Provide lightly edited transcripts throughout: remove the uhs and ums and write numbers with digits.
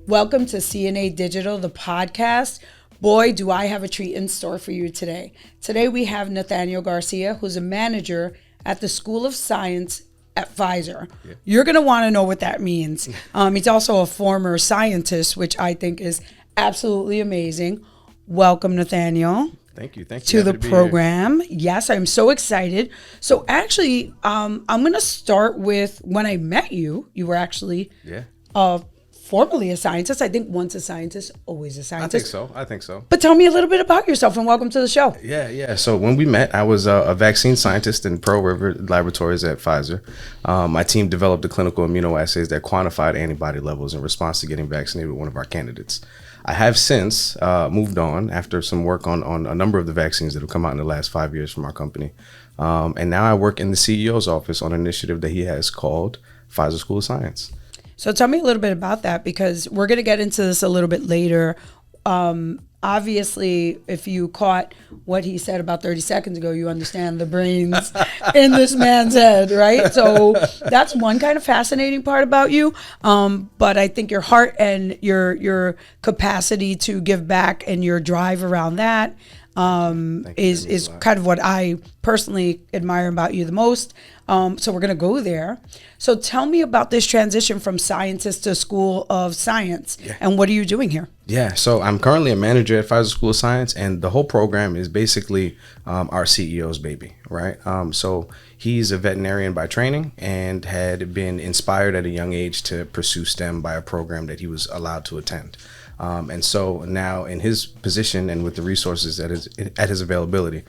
Welcome to CNA Digital, the podcast. Boy, do I have a treat in store for you today. Today we have Nathaniel Garcia, who's a manager at the School of Science at Pfizer. Yeah. You're going to want to know what that means. He's also a former scientist, which I think is absolutely amazing. Welcome, Nathaniel. Thank you. To the program. Yes, I'm so excited. So actually, I'm going to start with when I met you. You were actually formerly a scientist. I think once a scientist, always a scientist. I think so. But tell me a little bit about yourself and welcome to the show. Yeah. So when we met, I was a vaccine scientist in Pearl River Laboratories at Pfizer. My team developed the clinical immunoassays that quantified antibody levels in response to getting vaccinated with one of our candidates. I have since moved on after some work on a number of the vaccines that have come out in the last 5 years from our company. And now I work in the CEO's office on an initiative that he has called Pfizer School of Science. So tell me a little bit about that, because we're going to get into this a little bit later. Obviously, if you caught what he said about 30 seconds ago, you understand the brains in this man's head, right? So that's one kind of fascinating part about you. But I think your heart and your capacity to give back and your drive around that is kind of what I personally admire about you the most. So we're going to go there. So tell me about this transition from scientist to School of Science, and what are you doing here? Yeah, so I'm currently a manager at Pfizer School of Science, and the whole program is basically our CEO's baby, right? So he's a veterinarian by training and had been inspired at a young age to pursue STEM by a program that he was allowed to attend. And so now in his position and with the resources at his availability,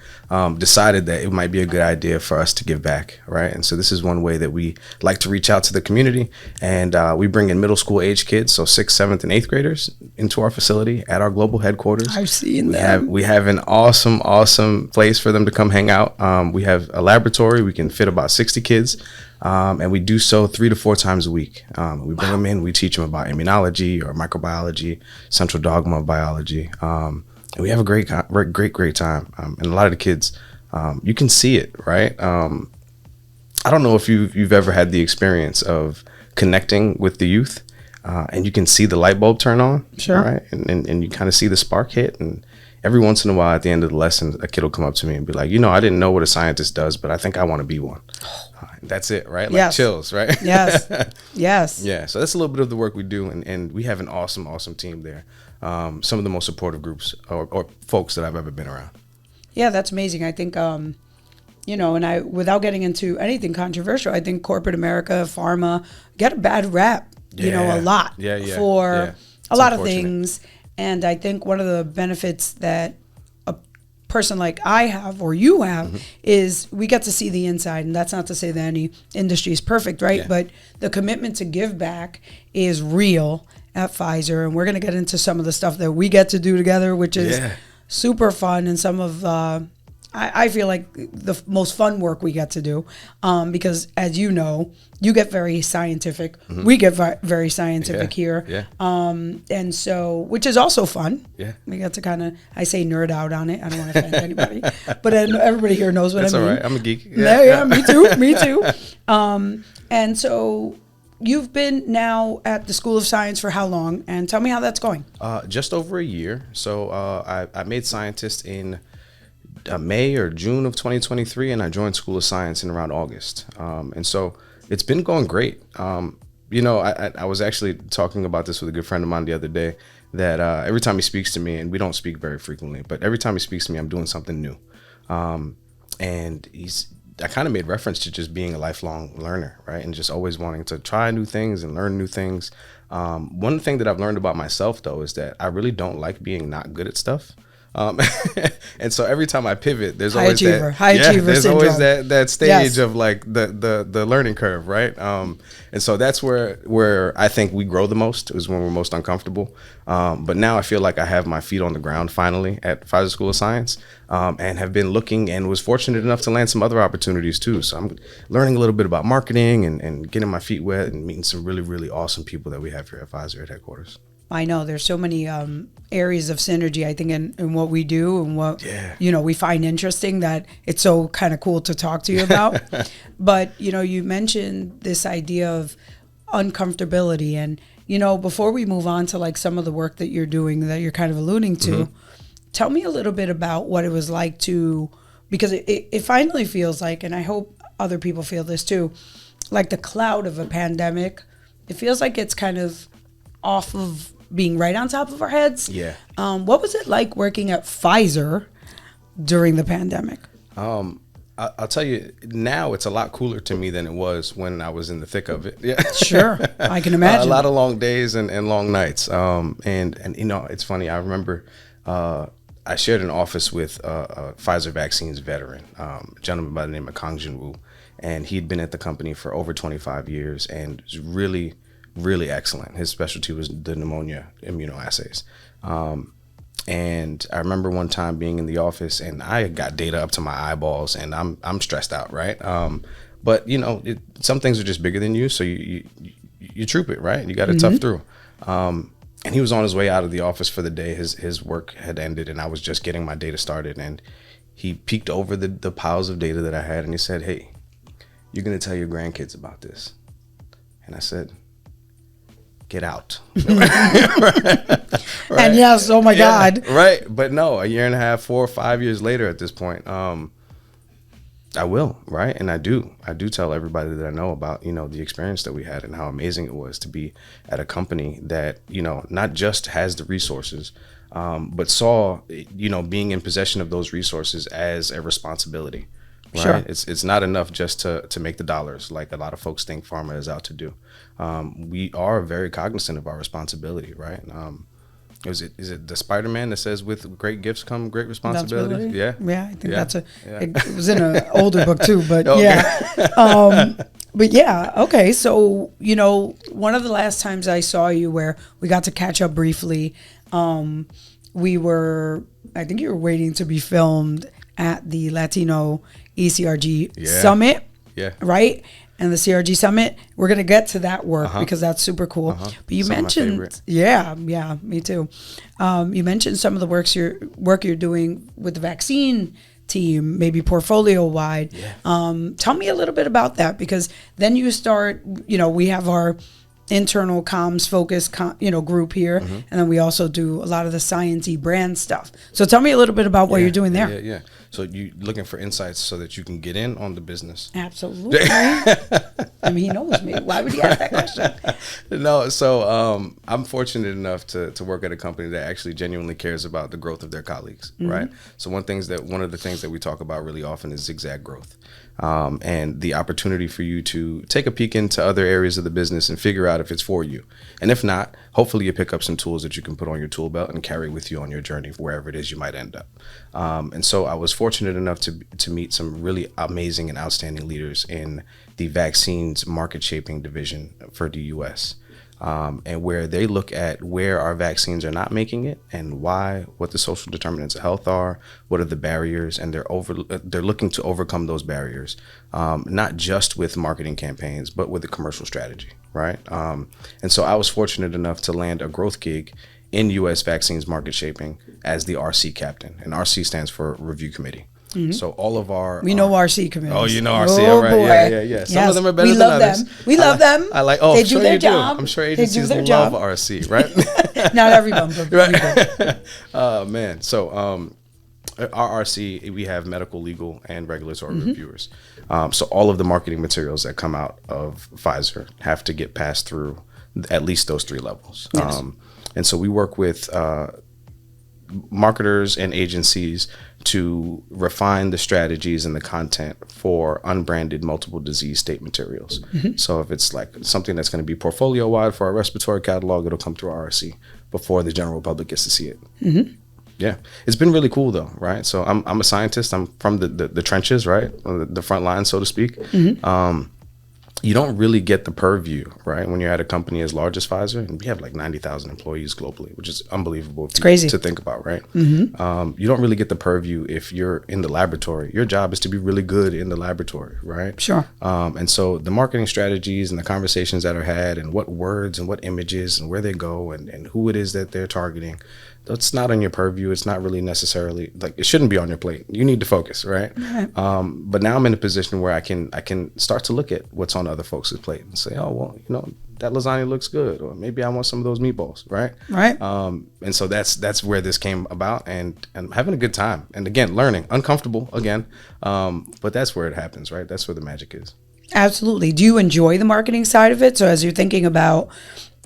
decided that it might be a good idea for us to give back, right? And so this is one way that we like to reach out to the community, and we bring in middle school age kids, so 6th, 7th, and 8th graders into our facility at our global headquarters. I've seen that. We have an awesome place for them to come hang out. We have a laboratory. We can fit about 60 kids. And we do so 3 to 4 times a week. We bring them in, we teach them about immunology or microbiology, central dogma of biology. And we have a great time. And a lot of the kids, you can see it, right? I don't know if you've ever had the experience of connecting with the youth, and you can see the light bulb turn on, sure, right? And you kind of see the spark hit. And every once in a while at the end of the lesson, a kid will come up to me and be like, I didn't know what a scientist does, but I think I want to be one. That's it, right? Like yes. Chills, right? Yes. Yes. Yeah. So that's a little bit of the work we do. And we have an awesome team there. Some of the most supportive groups or folks that I've ever been around. Yeah, that's amazing. I think, and without getting into anything controversial, I think corporate America, pharma, get a bad rap, a lot for a lot of things. And I think one of the benefits that a person like I have or you have is we get to see the inside. And that's not to say that any industry is perfect, right? Yeah. But the commitment to give back is real at Pfizer. And we're going to get into some of the stuff that we get to do together, which is super fun. And some of, I feel like the most fun work we get to do, because as you know, you get very scientific. We get very scientific here. Yeah. And so, which is also fun. Yeah. We get to kind of, I say nerd out on it. I don't want to offend anybody, but everybody here knows what I mean. That's all right. I'm a geek. Yeah, me too. And so you've been now at the School of Science for how long? And tell me how that's going. Just over a year. So I made scientist in May or June of 2023, and I joined School of Science in around August. And so it's been going great. I was actually talking about this with a good friend of mine the other day, that every time he speaks to me, and we don't speak very frequently, but every time he speaks to me, I'm doing something new. And I kind of made reference to just being a lifelong learner, right? And just always wanting to try new things and learn new things. One thing that I've learned about myself, though, is that I really don't like being not good at stuff. And so every time I pivot, there's always that stage of like the learning curve, right? And so that's where I think we grow the most, is when we're most uncomfortable. But now I feel like I have my feet on the ground finally at Pfizer School of Science, and have been looking and was fortunate enough to land some other opportunities too. So I'm learning a little bit about marketing and getting my feet wet and meeting some really, really awesome people that we have here at Pfizer at headquarters. I know there's so many areas of synergy, I think, in what we do and what, we find interesting, that it's so kind of cool to talk to you about. But, you mentioned this idea of uncomfortability, and, before we move on to like some of the work that you're doing that you're kind of alluding to, tell me a little bit about what it was like because it finally feels like, and I hope other people feel this too, like the cloud of a pandemic, it feels like it's kind of off of being right on top of our heads. Yeah. What was it like working at Pfizer during the pandemic? I'll tell you, now it's a lot cooler to me than it was when I was in the thick of it. Yeah, sure, I can imagine. A lot of long days and long nights. And it's funny. I remember I shared an office with a Pfizer vaccines veteran, a gentleman by the name of Kang Jin-woo, and he'd been at the company for over 25 years and was really, really excellent. His specialty was the pneumonia immunoassays. And I remember one time being in the office and I got data up to my eyeballs and I'm stressed out, right? But some things are just bigger than you, so you troop it, right? You got to tough through. And he was on his way out of the office for the day. His work had ended and I was just getting my data started, and he peeked over the piles of data that I had and he said, "Hey, you're going to tell your grandkids about this." And I said, "Get out." Right. And yes, oh my God. Right. But no, a year and a half, 4 or 5 years later at this point, I will. Right. And I do tell everybody that I know about, the experience that we had and how amazing it was to be at a company that, not just has the resources, but saw, being in possession of those resources as a responsibility. Right. Sure. It's not enough just to make the dollars like a lot of folks think pharma is out to do. We are very cognizant of our responsibility, right? Is it the Spider-Man that says with great gifts come great responsibilities? Yeah. Yeah, I think it was in an older book too, but yeah. But yeah, okay. So, one of the last times I saw you where we got to catch up briefly, I think you were waiting to be filmed at the Latino ECRG Summit. Yeah. Right? And the CRG Summit, we're going to get to that work because that's super cool. But you mentioned, me too. You mentioned some of the work you're doing with the vaccine team, maybe portfolio wide. Yeah. Tell me a little bit about that, because then you start, we have our internal comms focus, group here. And then we also do a lot of the sciencey brand stuff. So tell me a little bit about what you're doing there. Yeah. So you looking for insights so that you can get in on the business. Absolutely. I mean, he knows me. Why would he ask that question? No. So I'm fortunate enough to work at a company that actually genuinely cares about the growth of their colleagues. Right. So one of the things that we talk about really often is zigzag growth. And the opportunity for you to take a peek into other areas of the business and figure out if it's for you. And if not, hopefully you pick up some tools that you can put on your tool belt and carry with you on your journey wherever it is you might end up. And so I was fortunate enough to meet some really amazing and outstanding leaders in the vaccines market shaping division for the U.S. And where they look at where our vaccines are not making it and why, what the social determinants of health are, what are the barriers, and they're looking to overcome those barriers, not just with marketing campaigns, but with a commercial strategy, right? And so I was fortunate enough to land a growth gig in U.S. vaccines market shaping as the RC captain, and RC stands for Review Committee. So all of we know RC committees. Oh, you know RC, all right? Boy. Yeah. Some of them are better than others. We love them. I like. Oh, they do their job. I'm sure agencies love RC, right? Not everyone, but right. Oh man. So our RC, we have medical, legal, and regulatory reviewers. So all of the marketing materials that come out of Pfizer have to get passed through at least those 3 levels. Yes. And so we work with marketers and agencies to refine the strategies and the content for unbranded multiple disease state materials. So if it's like something that's going to be portfolio wide for our respiratory catalog, it'll come through RRC before the general public gets to see it. Yeah, it's been really cool though, right? So I'm a scientist. I'm from the trenches, right? The front line, so to speak. You don't really get the purview, right, when you're at a company as large as Pfizer, and we have like 90,000 employees globally, which is unbelievable. It's crazy to think about, right? You don't really get the purview if you're in the laboratory. Your job is to be really good in the laboratory, right? Sure. And so the marketing strategies and the conversations that are had, and what words and what images and where they go, and who it is that they're targeting, that's not on your purview. It's not really necessarily, like, it shouldn't be on your plate. You need to focus, right? But now I'm in a position where I can start to look at what's on other folks' plate and say, oh, well, that lasagna looks good, or maybe I want some of those meatballs, right? Right. And so that's where this came about, and having a good time, and again, learning, uncomfortable again, but that's where it happens, right? That's where the magic is. Absolutely. Do you enjoy the marketing side of it? So as you're thinking about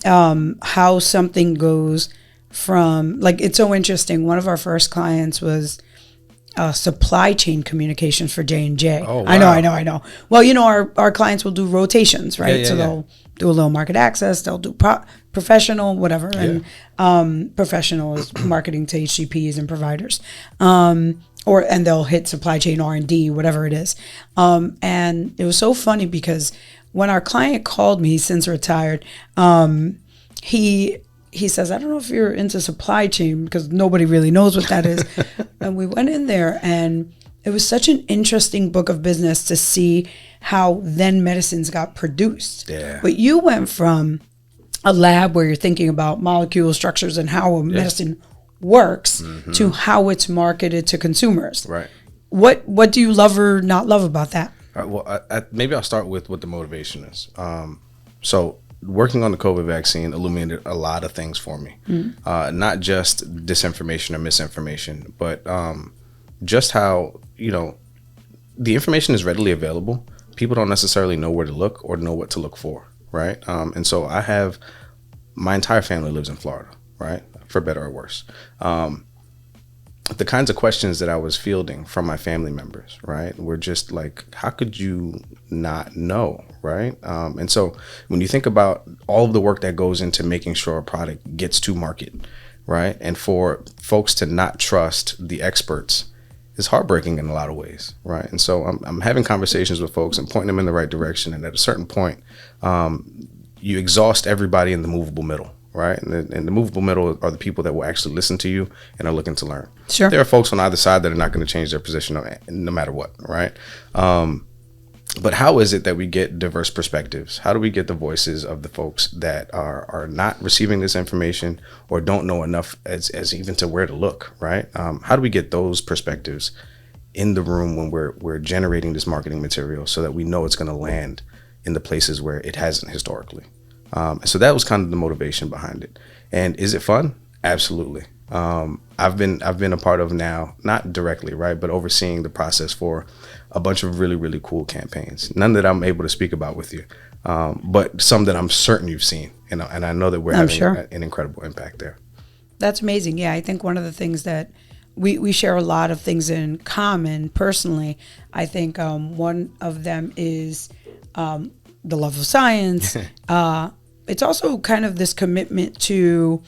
how something goes from, like, it's so interesting. One of our first clients was supply chain communications for J&J. Oh, wow. I know. Well, our clients will do rotations, right? They'll do a little market access, they'll do professional, whatever. And professional is marketing to HCPs and providers. And they'll hit supply chain R&D, whatever it is. And it was so funny because when our client called me, he's since retired, he says, I don't know if you're into supply chain, because nobody really knows what that is. And we went in there, and it was such an interesting book of business to see how then medicines got produced. Yeah. But you went from a lab where you're thinking about molecule structures and how a medicine works to how it's marketed to consumers. Right. What do you love or not love about that? Well, maybe I'll start with what the motivation is. So working on the COVID vaccine illuminated a lot of things for me. Not just disinformation or misinformation, but just how, the information is readily available. People don't necessarily know where to look or know what to look for, right? And so my entire family lives in Florida, right? For better or worse. The kinds of questions that I was fielding from my family members, right, were just like, how could you not know, right? And so when you think about all of the work that goes into making sure a product gets to market, right, and for folks to not trust the experts is heartbreaking in a lot of ways, right? And so I'm having conversations with folks and pointing them in the right direction. And at a certain point, you exhaust everybody in the movable middle. Right. And the movable middle are the people that will actually listen to you and are looking to learn. Sure. There are folks on either side that are not going to change their position no matter what. Right. But how is it that we get diverse perspectives? How do we get the voices of the folks that are not receiving this information or don't know enough as even to where to look? Right. How do we get those perspectives in the room when we're generating this marketing material so that we know it's going to land in the places where it hasn't historically? So that was kind of the motivation behind it. And is it fun? Absolutely. I've been a part of now, not directly, right, but overseeing the process for a bunch of really, really cool campaigns. None that I'm able to speak about with you, but some that I'm certain you've seen. And I know that we're having an incredible impact there. That's amazing. Yeah, I think one of the things that we share a lot of things in common personally. I think one of them is the love of science. It's also kind of this commitment to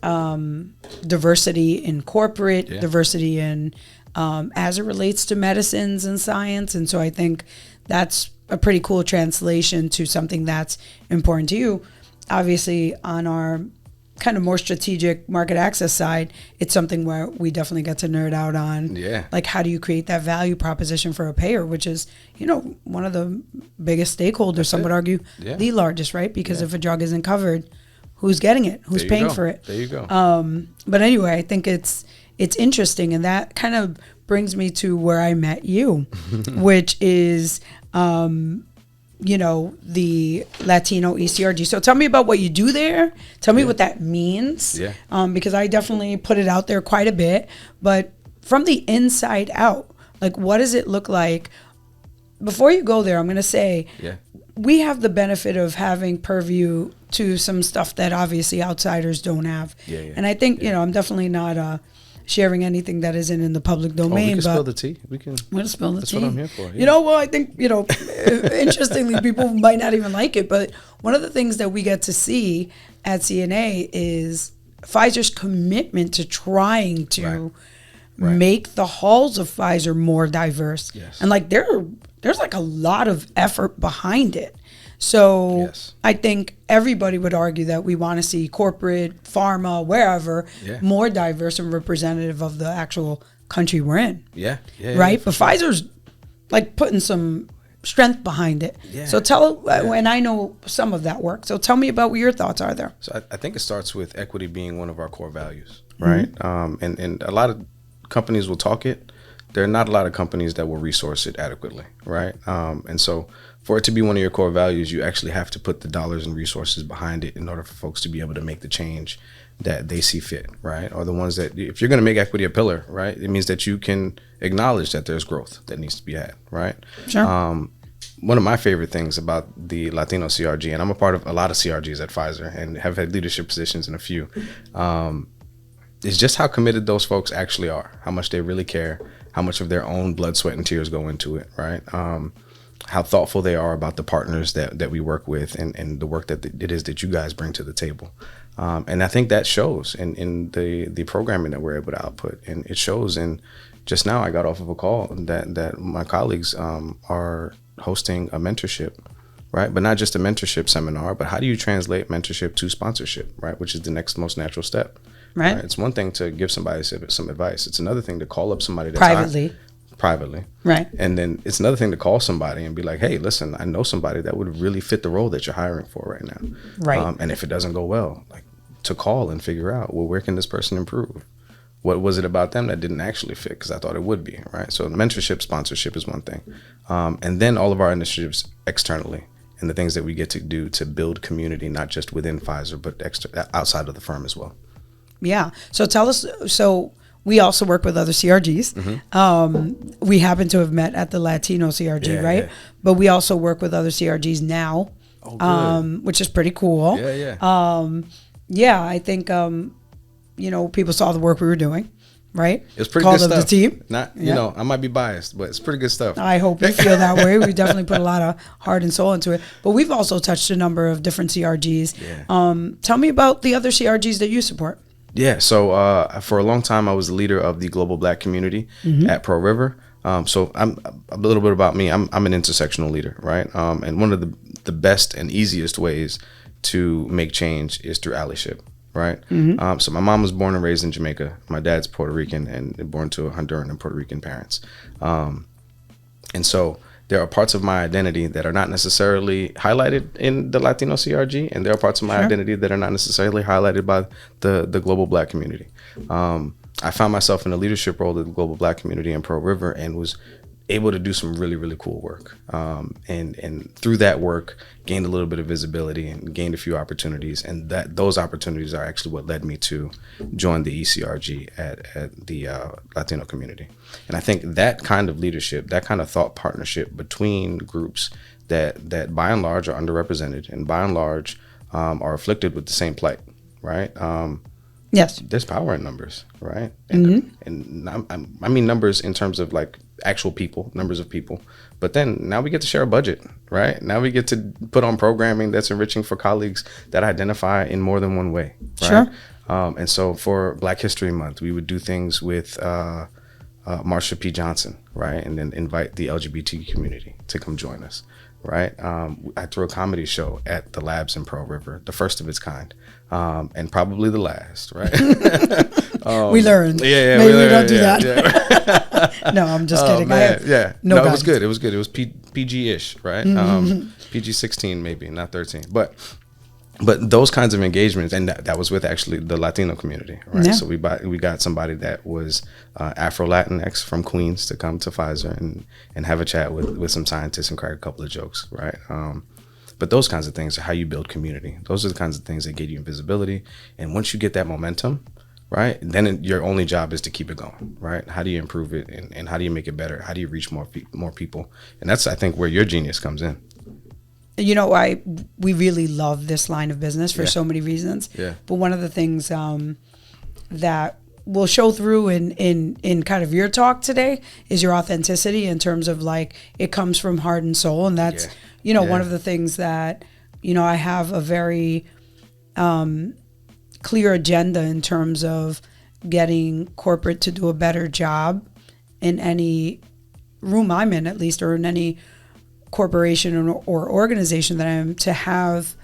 diversity in corporate, diversity in as it relates to medicines and science. And so I think that's a pretty cool translation to something that's important to you. Obviously, on our kind of more strategic market access side, it's something where we definitely get to nerd out on, like, how do you create that value proposition for a payer, which is, one of the biggest stakeholders, some would argue the largest, right? Because if a drug isn't covered, who's getting it? Who's paying for it? There you go. But anyway, I think it's interesting, and that kind of brings me to where I met you, which is the Latino ECRG. So tell me about what you do there. Tell me what that means. Because I definitely put it out there quite a bit. But from the inside out, like, what does it look like? Before you go there, I'm going to say we have the benefit of having purview to some stuff that obviously outsiders don't have. And I think, I'm definitely not sharing anything that isn't in the public domain. We can spill the tea. We're going to spill the tea. That's what I'm here for. I think, interestingly, people might not even like it, but one of the things that we get to see at CNA is Pfizer's commitment to trying to make the halls of Pfizer more diverse. And like there's like a lot of effort behind it. So I think everybody would argue that we want to see corporate, pharma, wherever, more diverse and representative of the actual country we're in. Right? But sure. Pfizer's like putting some strength behind it. So and I know some of that work. So tell me about what your thoughts are there. So I think it starts with equity being one of our core values, right? And a lot of companies will talk it. There are not a lot of companies that will resource it adequately, right? And so for it to be one of your core values, you actually have to put the dollars and resources behind it in order for folks to be able to make the change that they see fit, right? Or the ones that, if you're going to make equity a pillar, right, it means that you can acknowledge that there's growth that needs to be had, right? Sure. One of my favorite things about the Latino CRG, and I'm a part of a lot of CRGs at Pfizer and have had leadership positions in a few, is just how committed those folks actually are, how much they really care, how much of their own blood, sweat, and tears go into it, right? How thoughtful they are about the partners that we work with and the work that it is that you guys bring to the table. And I think that shows in the programming that we're able to output. And it shows in, just now I got off of a call that my colleagues are hosting a mentorship, right? But not just a mentorship seminar, but how do you translate mentorship to sponsorship, right? Which is the next most natural step. Right. It's one thing to give somebody some advice. It's another thing to call up somebody that's privately. Right. And then it's another thing to call somebody and be like, hey, listen, I know somebody that would really fit the role that you're hiring for right now. Right. And if it doesn't go well, like, to call and figure out, well, where can this person improve? What was it about them that didn't actually fit? Because I thought it would be, right? So mentorship, sponsorship is one thing. And then all of our initiatives externally and the things that we get to do to build community, not just within Pfizer, but outside of the firm as well. Yeah. So tell us, so we also work with other CRGs. Mm-hmm. We happen to have met at the Latino CRG, right? Yeah. But we also work with other CRGs now, which is pretty cool. Yeah, I think, people saw the work we were doing, right? It's pretty good stuff. Called up the team. I might be biased, but it's pretty good stuff. I hope you feel that way. We definitely put a lot of heart and soul into it. But we've also touched a number of different CRGs. Yeah. Tell me about the other CRGs that you support. Yeah, so for a long time, I was the leader of the global Black community at Pro River. So I'm a little bit about me. I'm an intersectional leader, right? And one of the best and easiest ways to make change is through allyship, right? Mm-hmm. So my mom was born and raised in Jamaica. My dad's Puerto Rican and born to Honduran and Puerto Rican parents. And so there are parts of my identity that are not necessarily highlighted in the Latino CRG, and there are parts of my identity that are not necessarily highlighted by the global Black community. I found myself in a leadership role in the global Black community in Pearl River and was able to do some really, really cool work. And through that work, gained a little bit of visibility and gained a few opportunities. And those opportunities are actually what led me to join the ECRG at the Latino community. And I think that kind of leadership, that kind of thought partnership between groups that by and large are underrepresented and by and large are afflicted with the same plight, right? Yes. There's power in numbers, right? And I mean numbers in terms of like actual people, numbers of people. But then now we get to share a budget, right? Now we get to put on programming that's enriching for colleagues that identify in more than one way, right? Sure. And so for Black History Month, we would do things with Marsha P. Johnson, right? And then invite the LGBT community to come join us, right? I threw a comedy show at the labs in Pearl River, the first of its kind, and probably the last, right? We learned. Yeah, maybe we don't do that. Yeah. No, I'm just kidding. No, it was good. It was good. It was PG-ish, right? Mm-hmm. PG-16 maybe, not 13. But those kinds of engagements, and that was with actually the Latino community, right? Yeah. So we got somebody that was Afro-Latinx from Queens to come to Pfizer and have a chat with some scientists and crack a couple of jokes, right? But those kinds of things are how you build community. Those are the kinds of things that get you visibility. And once you get that momentum, right, then your only job is to keep it going, right? How do you improve it and how do you make it better? How do you reach more people? And that's, I think, where your genius comes in. We really love this line of business for so many reasons. Yeah. But one of the things that will show through in kind of your talk today is your authenticity in terms of like it comes from heart and soul, and that's one of the things that I have a very clear agenda in terms of getting corporate to do a better job in any room I'm in, at least, or in any corporation or organization that I'm, to have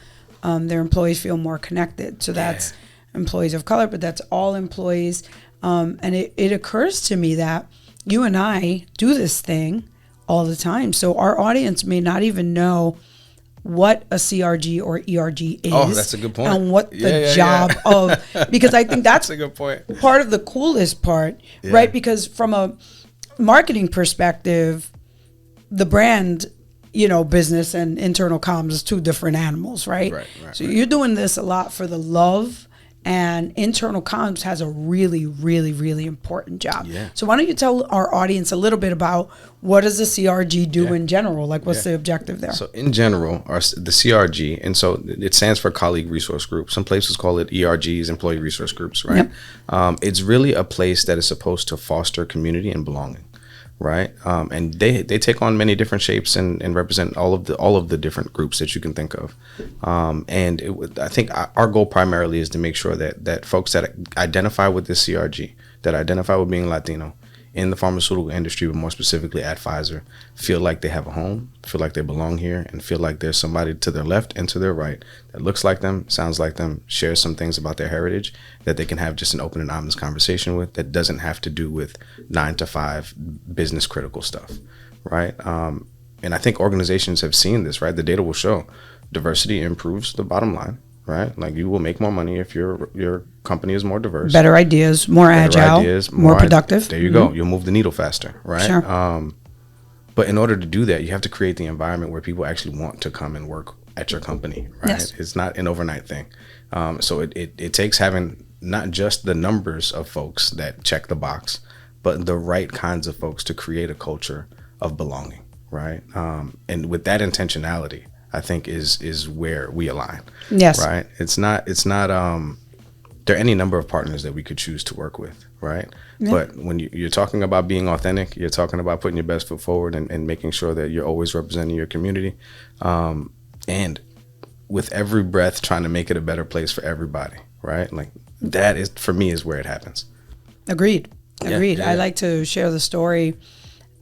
their employees feel more connected. So that's employees of color, but that's all employees. And it occurs to me that you and I do this thing all the time. So our audience may not even know what a CRG or ERG is. Oh, that's a good point. And what the job of, because I think that's a good point. Part of the coolest part, right? Because from a marketing perspective, the brand business and internal comms is two different animals, right? So you're doing this a lot for the love, and internal comms has a really, really, really important job. So why don't you tell our audience a little bit about what does the CRG do in general? Like, what's the objective there? So in general, the CRG, and so it stands for Colleague Resource Group. Some places call it ERGs, Employee Resource Groups, right? It's really a place that is supposed to foster community and belonging. Right, and they take on many different shapes and represent all of the different groups that you can think of, and I think our goal primarily is to make sure that folks that identify with this CRG, that identify with being Latino in the pharmaceutical industry, but more specifically at Pfizer, feel like they have a home, feel like they belong here, and feel like there's somebody to their left and to their right that looks like them, sounds like them, shares some things about their heritage that they can have just an open and honest conversation with, that doesn't have to do with 9 to 5 business critical stuff, right? And I think organizations have seen this, right? The data will show diversity improves the bottom line. Right, like you will make more money if your company is more diverse, better ideas, more agile, more productive. There you go. You'll move the needle faster, right? Sure. But in order to do that, you have to create the environment where people actually want to come and work at your company, right? Yes. It's not an overnight thing. So it takes having not just the numbers of folks that check the box, but the right kinds of folks to create a culture of belonging, right? And with that intentionality, I think is where we align. Yes. Right. It's not there are any number of partners that we could choose to work with. Right. Yeah. But when you're talking about being authentic, you're talking about putting your best foot forward and making sure that you're always representing your community. And with every breath, trying to make it a better place for everybody. Right. Like that is, for me, is where it happens. Agreed. Yeah. I like to share the story.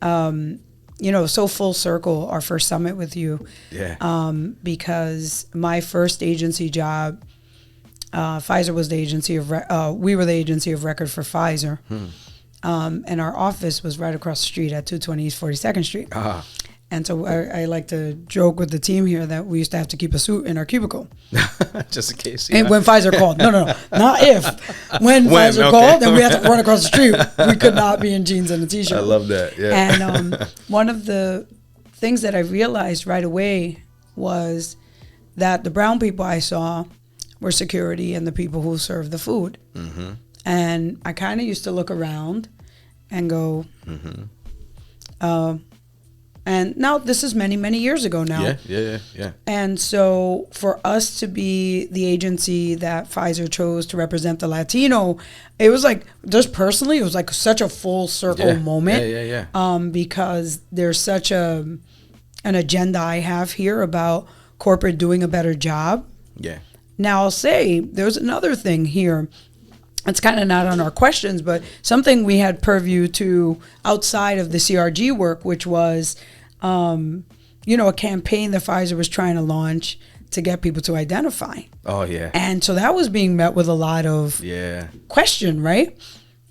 So full circle, our first summit with you. Yeah. Because my first agency job, Pfizer was the agency of, we were the agency of record for Pfizer. And our office was right across the street at 220 East 42nd Street. And so I like to joke with the team here that we used to have to keep a suit in our cubicle. Just in case. And when Pfizer called. No. Not if. When Pfizer called, then we had to run across the street. We could not be in jeans and a T-shirt. I love that. Yeah. And one of the things that I realized right away was that the brown people I saw were security and the people who served the food. Mm-hmm. And I kind of used to look around and go, and now this is many, many years ago now. Yeah. And so for us to be the agency that Pfizer chose to represent the Latino, it was like, just personally, it was like such a full circle moment. Yeah. Because there's such an agenda I have here about corporate doing a better job. Yeah. Now I'll say there's another thing here. It's kind of not on our questions, but something we had purview to outside of the CRG work, which was, a campaign that Pfizer was trying to launch to get people to identify. Oh, yeah. And so that was being met with a lot of question, right?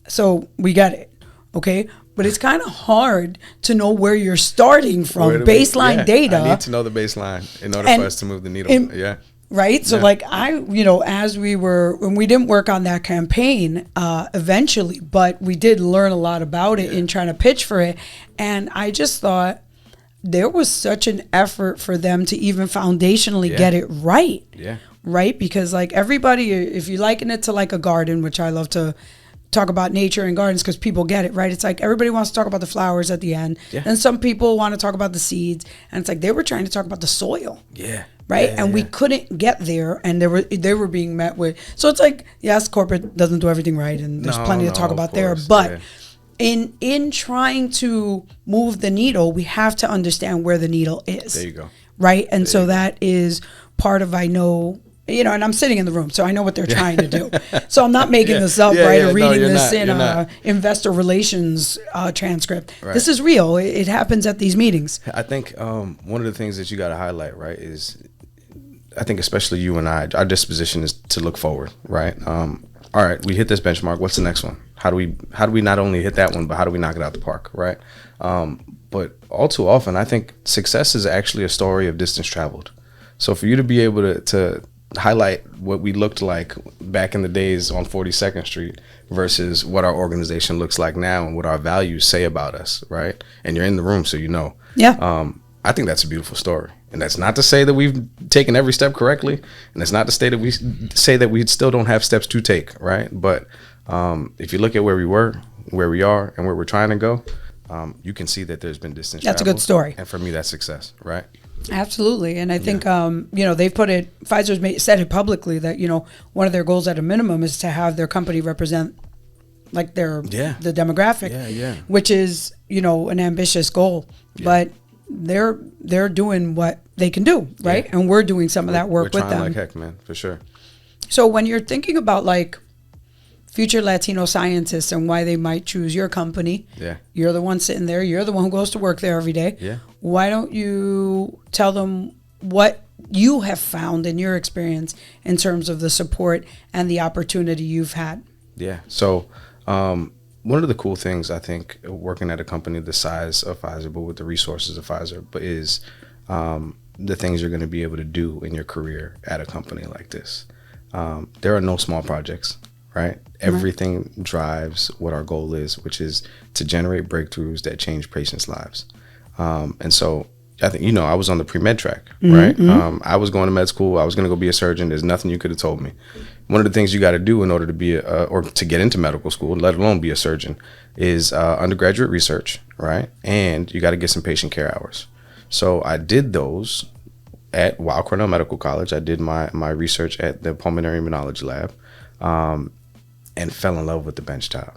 So we got it, okay? But it's kind of hard to know where you're starting from, baseline data. I need to know the baseline in order for us to move the needle. Right. So as when we didn't work on that campaign eventually, but we did learn a lot about it in trying to pitch for it. And I just thought there was such an effort for them to even foundationally get it right. Yeah. Right. Because everybody, if you liken it to like a garden, which I love to talk about nature and gardens because people get it, right? It's like everybody wants to talk about the flowers at the end. Yeah. And some people want to talk about the seeds. And it's like they were trying to talk about the soil. Yeah. Right. And we couldn't get there. And they were being met with. So it's like, yes, corporate doesn't do everything right. And there's plenty to talk about there. But in trying to move the needle, we have to understand where the needle is. There you go. Right. And so that is part of, I know, and I'm sitting in the room, so I know what they're trying to do. So I'm not making this up, right? Or reading this in investor relations transcript. Right. This is real. It happens at these meetings. I think one of the things that you got to highlight, right, is I think especially you and I, our disposition is to look forward, right? All right, we hit this benchmark. What's the next one? How do we not only hit that one, but how do we knock it out the park, right? But all too often, I think success is actually a story of distance traveled. So for you to be able to highlight what we looked like back in the days on 42nd Street versus what our organization looks like now and what our values say about us, right? And you're in the room, so you know. Yeah. I think that's a beautiful story. And that's not to say that we've taken every step correctly. And that's not to say that we still don't have steps to take, right? But if you look at where we were, where we are, and where we're trying to go, you can see that there's been distance That's traveled. a good story. And for me, that's success, right? Absolutely. And I think, they've Pfizer's said it publicly that, one of their goals at a minimum is to have their company represent like the demographic, which is, an ambitious goal, but they're doing what they can do, right? And we're doing some of that work with them. Like heck, man, for sure. So when you're thinking about like future Latino scientists and why they might choose your company, you're the one sitting there, you're the one who goes to work there every day. Why don't you tell them what you have found in your experience in terms of the support and the opportunity you've had? So one of the cool things I think working at a company the size of Pfizer, but with the resources of Pfizer, but is the things you're going to be able to do in your career at a company like this. There are no small projects, right? Everything drives what our goal is, which is to generate breakthroughs that change patients' lives. And so I think, I was on the pre-med track, right? I was going to med school. I was going to go be a surgeon. There's nothing you could have told me. One of the things you got to do in order to be or to get into medical school, let alone be a surgeon, is undergraduate research, right? And you got to get some patient care hours. So I did those at Weill Cornell Medical College. I did my research at the pulmonary immunology lab, and fell in love with the bench top.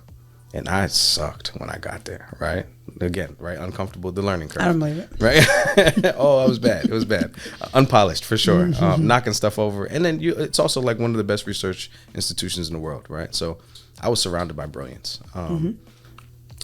And I sucked when I got there, right? Again, right? Uncomfortable, the learning curve. I don't believe it. Right? Oh, it was bad. It was bad. Unpolished, for sure. Knocking stuff over. And then it's also like one of the best research institutions in the world, right? So I was surrounded by brilliance.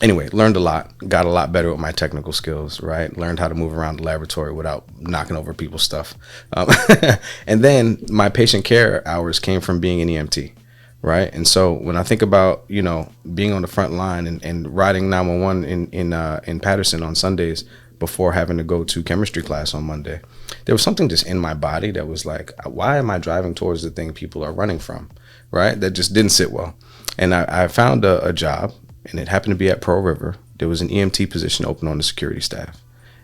Anyway, learned a lot. Got a lot better with my technical skills, right? Learned how to move around the laboratory without knocking over people's stuff. And then my patient care hours came from being an EMT. Right. And so when I think about, being on the front line and riding 911 in Patterson on Sundays before having to go to chemistry class on Monday, there was something just in my body that was like, why am I driving towards the thing people are running from? Right. That just didn't sit well. And I found a job, and it happened to be at Pearl River. There was an EMT position open on the security staff.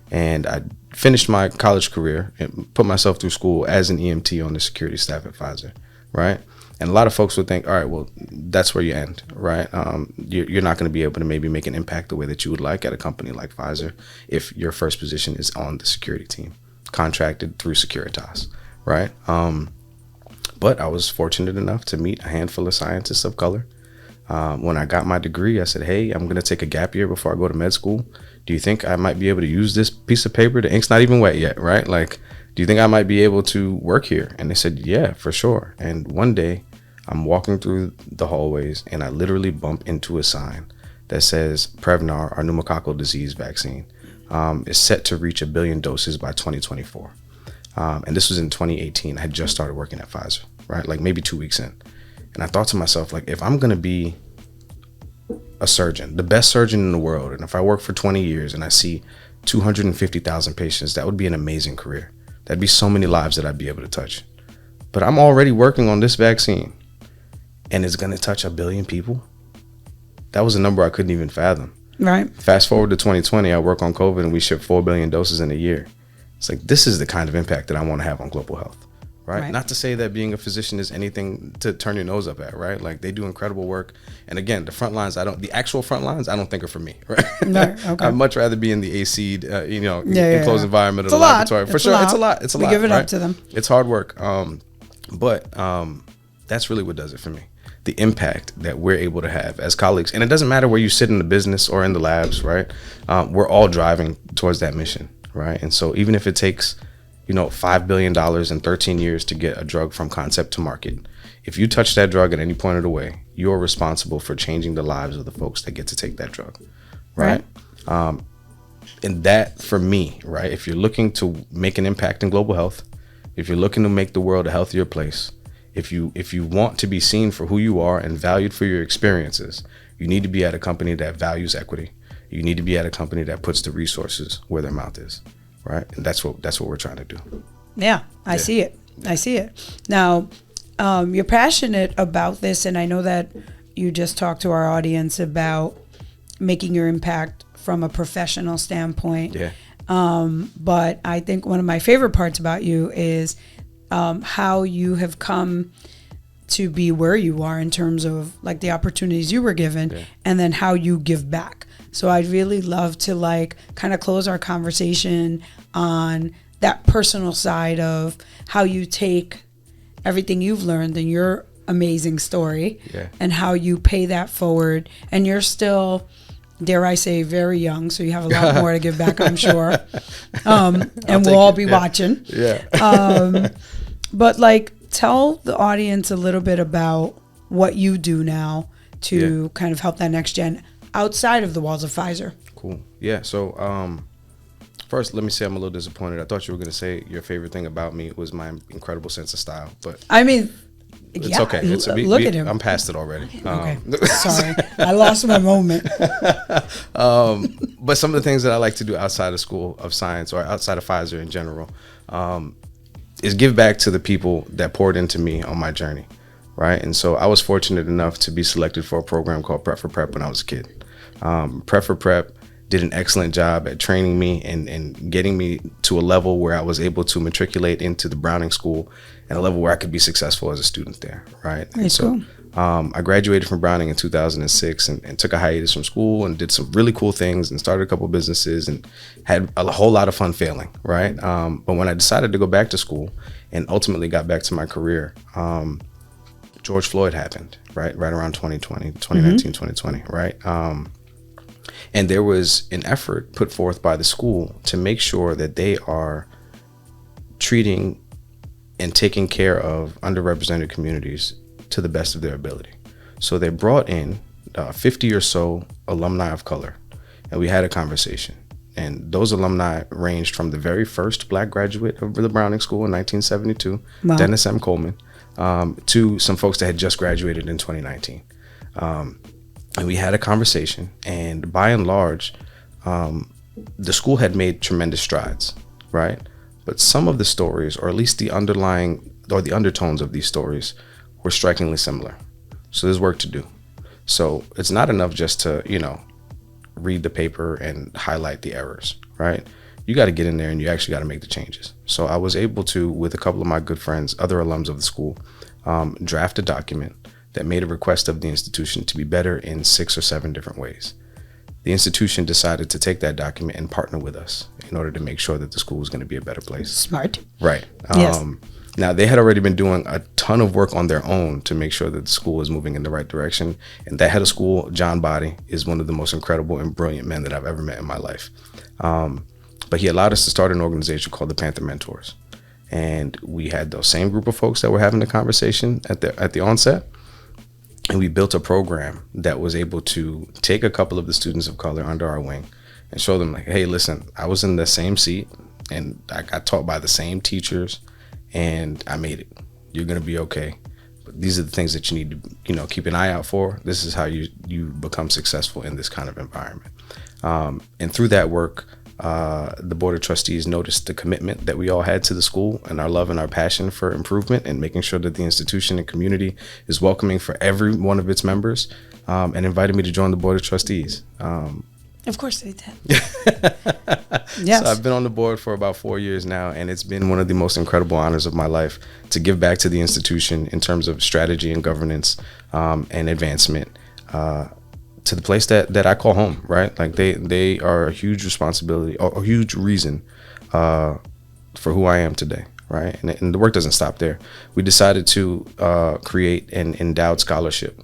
And I finished my college career and put myself through school as an EMT on the security staff at Pfizer. Right. And a lot of folks would think, all right, well, that's where you end, right? You're not going to be able to maybe make an impact the way that you would like at a company like Pfizer if your first position is on the security team, contracted through Securitas, right? But I was fortunate enough to meet a handful of scientists of color. When I got my degree, I said, hey, I'm going to take a gap year before I go to med school. Do you think I might be able to use this piece of paper? The ink's not even wet yet, right? Like, do you think I might be able to work here? And they said, yeah, for sure. And one day I'm walking through the hallways and I literally bump into a sign that says Prevnar, our pneumococcal disease vaccine, is set to reach 1 billion doses by 2024. And this was in 2018. I had just started working at Pfizer, right? Like maybe 2 weeks in. And I thought to myself, like, if I'm going to be a surgeon, the best surgeon in the world, and if I work for 20 years and I see 250,000 patients, that would be an amazing career. That'd be so many lives that I'd be able to touch. But I'm already working on this vaccine and it's going to touch 1 billion people. That was a number I couldn't even fathom. Right. Fast forward to 2020, I work on COVID and we ship 4 billion doses in a year. It's like, this is the kind of impact that I want to have on global health. Right? Not to say that being a physician is anything to turn your nose up at, right? Like, they do incredible work. And again, the actual front lines, I don't think are for me, right? No, okay. I'd much rather be in the AC'd, enclosed environment of the laboratory. For sure, it's a lot. It's a lot. We give it up to them. It's hard work. But that's really what does it for me. The impact that we're able to have as colleagues. And it doesn't matter where you sit in the business or in the labs, right? We're all driving towards that mission, right? And so even if it takes $5 billion in 13 years to get a drug from concept to market. If you touch that drug at any point of the way, you're responsible for changing the lives of the folks that get to take that drug, right? And that, for me, right, if you're looking to make an impact in global health, if you're looking to make the world a healthier place, if you want to be seen for who you are and valued for your experiences, you need to be at a company that values equity. You need to be at a company that puts the resources where their mouth is. Right. And that's what we're trying to do. Yeah, I see it. I see it. Now, you're passionate about this. And I know that you just talked to our audience about making your impact from a professional standpoint. Yeah. But I think one of my favorite parts about you is how you have come to be where you are in terms of like the opportunities you were given, and then how you give back. So I'd really love to like kind of close our conversation on that personal side of how you take everything you've learned in your amazing story and how you pay that forward. And you're still, dare I say, very young, so you have a lot more to give back, I'm sure. And we'll all be watching. But like, tell the audience a little bit about what you do now to kind of help that next gen outside of the walls of Pfizer. Cool. Yeah. So first, let me say I'm a little disappointed. I thought you were going to say your favorite thing about me was my incredible sense of style, but I mean, it's okay. Look at him. I'm past it already. Okay. Sorry, I lost my moment. But some of the things that I like to do outside of School of Science or outside of Pfizer in general is give back to the people that poured into me on my journey, right? And so I was fortunate enough to be selected for a program called Prep for Prep when I was a kid. Prep for Prep did an excellent job at training me and getting me to a level where I was able to matriculate into the Browning School at a level where I could be successful as a student there, right? And so I graduated from Browning in 2006 and took a hiatus from school and did some really cool things and started a couple businesses and had a whole lot of fun failing, right? But when I decided to go back to school and ultimately got back to my career, George Floyd happened, right around 2019, 2020, right? And there was an effort put forth by the school to make sure that they are treating and taking care of underrepresented communities to the best of their ability. So they brought in 50 or so alumni of color, and we had a conversation. And those alumni ranged from the very first Black graduate of the Browning School in 1972, wow, Dennis M. Coleman, to some folks that had just graduated in 2019. And we had a conversation, and by and large, the school had made tremendous strides, right? But some of the stories, or at least the underlying or the undertones of these stories, were strikingly similar. So there's work to do. So it's not enough just to, read the paper and highlight the errors, right? You got to get in there and you actually got to make the changes. So I was able to, with a couple of my good friends, other alums of the school, draft a document that made a request of the institution to be better in 6 or 7 different ways. The institution decided to take that document and partner with us in order to make sure that the school was going to be a better place. Smart. Right. Yes. Now, they had already been doing a ton of work on their own to make sure that the school was moving in the right direction. And that head of school, John Body, is one of the most incredible and brilliant men that I've ever met in my life. But he allowed us to start an organization called the Panther Mentors. And we had those same group of folks that were having the conversation at the onset. And we built a program that was able to take a couple of the students of color under our wing and show them, like, hey, listen, I was in the same seat and I got taught by the same teachers and I made it. You're going to be okay. But these are the things that you need to, keep an eye out for. This is how you become successful in this kind of environment. And through that work, the Board of Trustees noticed the commitment that we all had to the school and our love and our passion for improvement and making sure that the institution and community is welcoming for every one of its members, and invited me to join the Board of Trustees. Of course they did. Yes. So I've been on the board for about 4 years now, and it's been one of the most incredible honors of my life to give back to the institution in terms of strategy and governance and advancement, to the place that I call home, right? Like they are a huge responsibility, or a huge reason for who I am today, right? And the work doesn't stop there. We decided to create an endowed scholarship.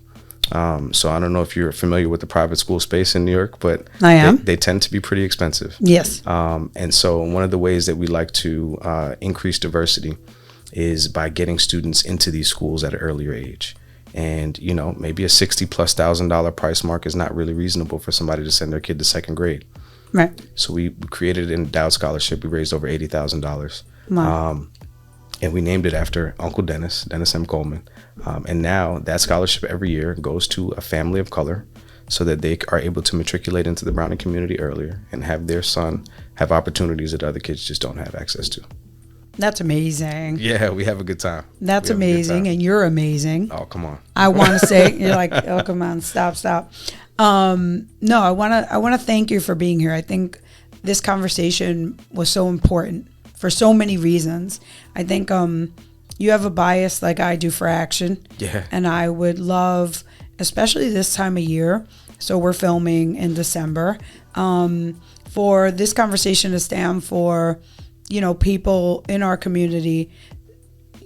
So I don't know if you're familiar with the private school space in New York, but I am. They tend to be pretty expensive. Yes. And so one of the ways that we like to increase diversity is by getting students into these schools at an earlier age. And, maybe a $60,000+ price mark is not really reasonable for somebody to send their kid to 2nd grade. Right. So we created an endowed scholarship. We raised over $80,000. Wow. And we named it after Uncle Dennis M. Coleman. And now that scholarship every year goes to a family of color so that they are able to matriculate into the Browning community earlier and have their son have opportunities that other kids just don't have access to. That's amazing. Yeah, we have a good time. That's amazing, and you're amazing. Oh, come on. I want to say, you're like, oh, come on, stop. No, I want to thank you for being here. I think this conversation was so important for so many reasons. I think you have a bias like I do for action. Yeah. And I would love, especially this time of year, so we're filming in December, for this conversation to stand for, people in our community,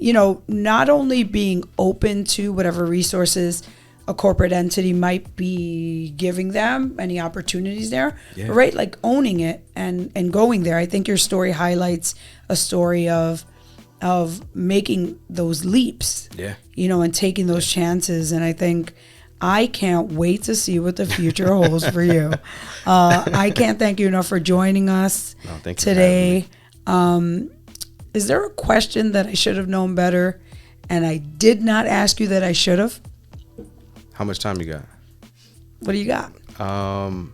not only being open to whatever resources a corporate entity might be giving them, any opportunities there, right? Like owning it and going there. I think your story highlights a story of making those leaps, and taking those chances. And I think I can't wait to see what the future holds for you. I can't thank you enough for joining us today. Is there a question that I should have known better and I did not ask you that I should have? How much time you got? What do you got? I'm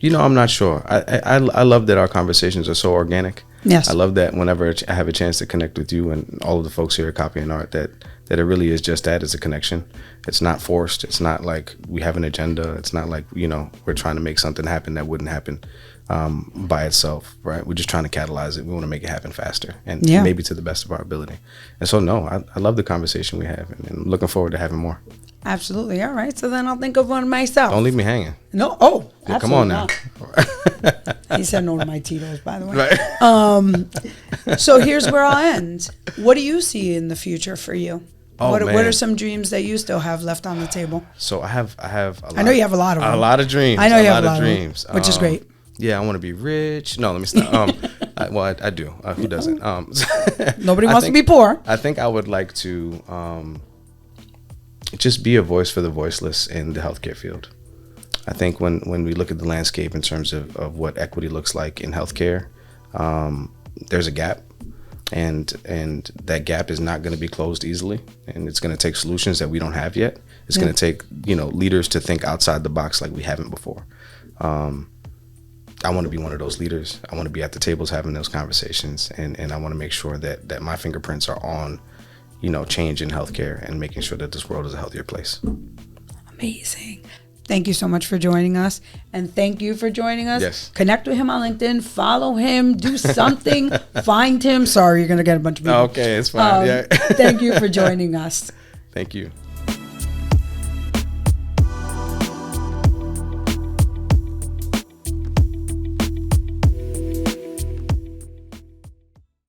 not sure. I love that our conversations are so organic. Yes. I love that whenever I have a chance to connect with you and all of the folks here at Copy and Art, that it really is just that, it's a connection. It's not forced. It's not like we have an agenda. It's not like, we're trying to make something happen that wouldn't happen by itself, right? We're just trying to catalyze it. We want to make it happen faster and maybe to the best of our ability. And so, I love the conversation we have, and I'm looking forward to having more. Absolutely. All right. So then I'll think of one myself. Don't leave me hanging. No. Oh, yeah, come on now. He said no to my Tito's, by the way. Right. So here's where I'll end. What do you see in the future for you? What are some dreams that you still have left on the table? So I have a lot. I know you have a lot of them. A lot of dreams. I know you have a lot of dreams, which is great. Yeah, I want to be rich. No, let me stop. I do. Who doesn't? Nobody wants to be poor. I think I would like to just be a voice for the voiceless in the healthcare field. I think when we look at the landscape in terms of what equity looks like in healthcare, there's a gap, and that gap is not going to be closed easily, and it's going to take solutions that we don't have yet. It's going to take leaders to think outside the box like we haven't before. I want to be one of those leaders. I want to be at the tables having those conversations, and I want to make sure that my fingerprints are on change in healthcare and making sure that this world is a healthier place. Amazing. Thank you so much for joining us. And thank you for joining us. Yes. Connect with him on LinkedIn. Follow him. Do something. Find him. Sorry, you're going to get a bunch of people. Okay, it's fine. Thank you for joining us. Thank you.